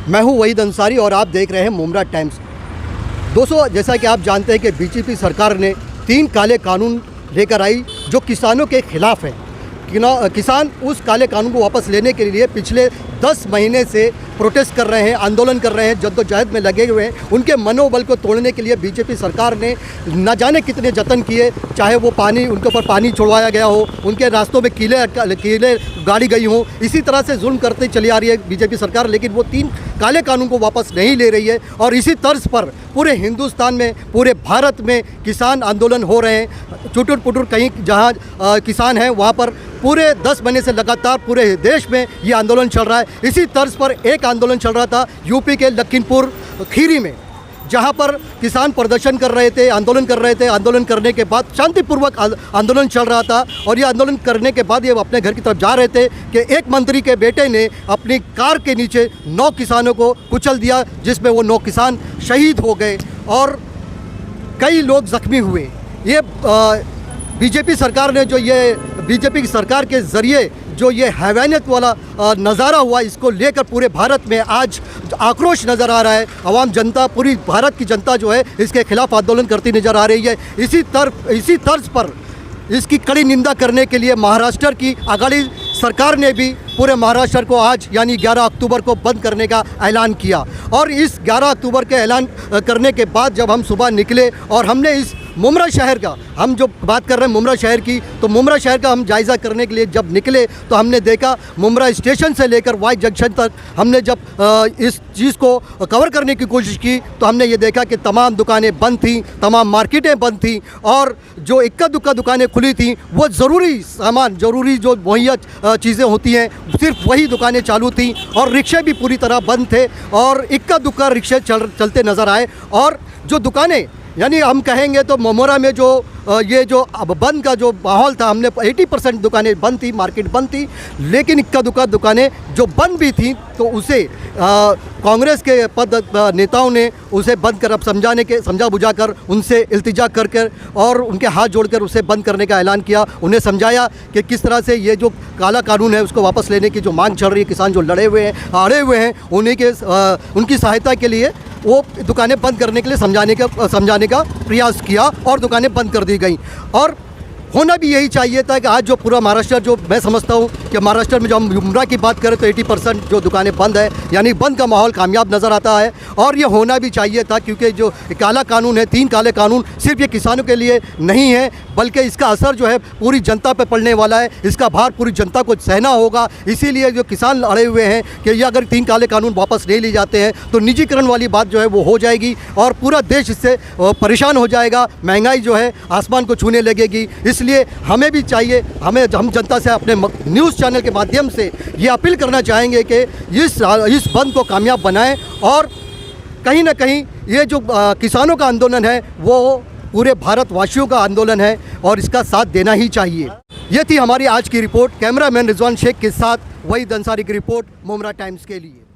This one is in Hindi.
मैं हूं वहीद अंसारी और आप देख रहे हैं मुमरा टाइम्स। दोस्तों, जैसा कि आप जानते हैं कि बीजेपी सरकार ने 3 काले कानून लेकर आई जो किसानों के खिलाफ है। किसान उस काले कानून को वापस लेने के लिए पिछले 10 महीने से प्रोटेस्ट कर रहे हैं, आंदोलन कर रहे हैं, जद्दोजहद में लगे हुए हैं। उनके मनोबल को तोड़ने के लिए बीजेपी सरकार ने न जाने कितने जतन किए, चाहे वो पानी उनके ऊपर पानी छोड़वाया गया हो, उनके रास्तों में कीले गाड़ी गई हो, इसी तरह से जुल्म करते चली आ रही है बीजेपी सरकार। लेकिन वो 3 काले कानून को वापस नहीं ले रही है और इसी तर्ज पर पूरे हिंदुस्तान में, पूरे भारत में किसान आंदोलन हो रहे हैं। चुटुर पुटुर कहीं जहाँ किसान हैं वहाँ पर पूरे 10 महीने से लगातार पूरे देश में ये आंदोलन चल रहा है। इसी तर्ज पर एक आंदोलन चल रहा था यूपी के लखीमपुर खीरी में, जहां पर किसान प्रदर्शन कर रहे थे, आंदोलन कर रहे थे। आंदोलन करने के बाद शांतिपूर्वक आंदोलन चल रहा था और ये आंदोलन करने के बाद ये अपने घर की तरफ जा रहे थे कि एक मंत्री के बेटे ने अपनी कार के नीचे 9 किसानों को कुचल दिया, जिसमें वो 9 किसान शहीद हो गए और कई लोग जख्मी हुए। ये बीजेपी सरकार ने बीजेपी की सरकार के ज़रिए जो ये हैवानियत वाला नज़ारा हुआ, इसको लेकर पूरे भारत में आज आक्रोश नज़र आ रहा है। आवाम जनता, पूरी भारत की जनता जो है इसके खिलाफ आंदोलन करती नज़र आ रही है। इसी तर्ज पर इसकी कड़ी निंदा करने के लिए महाराष्ट्र की अघाड़ी सरकार ने भी पूरे महाराष्ट्र को आज यानी 11 अक्टूबर को बंद करने का ऐलान किया। और इस 11 अक्टूबर के ऐलान करने के बाद जब हम सुबह निकले और हमने इस मुमरा शहर का, हम जो बात कर रहे हैं मुमरा शहर की, तो मुमरा शहर का हम जायज़ा करने के लिए जब निकले तो हमने देखा मुमरा स्टेशन से लेकर वाई जंक्शन तक हमने जब इस चीज़ को कवर करने की कोशिश की तो हमने ये देखा कि तमाम दुकानें बंद थीं, तमाम मार्केटें बंद थीं और जो इक्का दुक्का दुकानें खुली थीं वो ज़रूरी सामान, ज़रूरी जो मुहैया चीज़ें होती हैं, सिर्फ वही दुकानें चालू थीं और रिक्शे भी पूरी तरह बंद थे और इक्का दुक्का रिक्शे चलते नज़र आए। और जो दुकानें, यानी हम कहेंगे तो मुमरा में जो ये जो अब बंद का जो माहौल था, हमने 80% दुकानें बंद थी, मार्केट बंद थी, लेकिन इक्का दुक्का दुकानें जो बंद भी थी तो उसे कांग्रेस के नेताओं ने उसे बंद कर, अब समझा बुझा कर उनसे इल्तिजा कर और उनके हाथ जोड़कर उसे बंद करने का ऐलान किया। उन्हें समझाया कि किस तरह से ये जो काला कानून है उसको वापस लेने की जो मांग चल रही है, किसान जो लड़े हुए हैं, अड़े हुए हैं, उनकी सहायता के लिए वो दुकानें बंद करने के लिए समझाने का प्रयास किया और दुकानें बंद कर दी गई। और होना भी यही चाहिए था कि आज जो पूरा महाराष्ट्र, जो मैं समझता हूँ कि महाराष्ट्र में जो हम मुमरा की बात करें तो 80% जो दुकानें बंद है, यानी बंद का माहौल कामयाब नज़र आता है। और ये होना भी चाहिए था क्योंकि जो काला कानून है, 3 काले कानून सिर्फ ये किसानों के लिए नहीं है, बल्कि इसका असर जो है पूरी जनता पर पड़ने वाला है, इसका भार पूरी जनता को सहना होगा। इसीलिए जो किसान अड़े हुए हैं कि ये अगर 3 काले कानून वापस नहीं लिए जाते हैं तो निजीकरण वाली बात जो है वो हो जाएगी और पूरा देश इससे परेशान हो जाएगा, महंगाई जो है आसमान को छूने लगेगी। इसलिए हमें भी चाहिए, हम जनता से अपने न्यूज़ चैनल के माध्यम से ये अपील करना चाहेंगे कि इस बंद को कामयाब बनाएं और कहीं ना कहीं ये जो किसानों का आंदोलन है वो पूरे भारतवासियों का आंदोलन है और इसका साथ देना ही चाहिए। ये थी हमारी आज की रिपोर्ट। कैमरामैन रिजवान शेख के साथ वहीद अंसारी की रिपोर्ट मुमरा टाइम्स के लिए।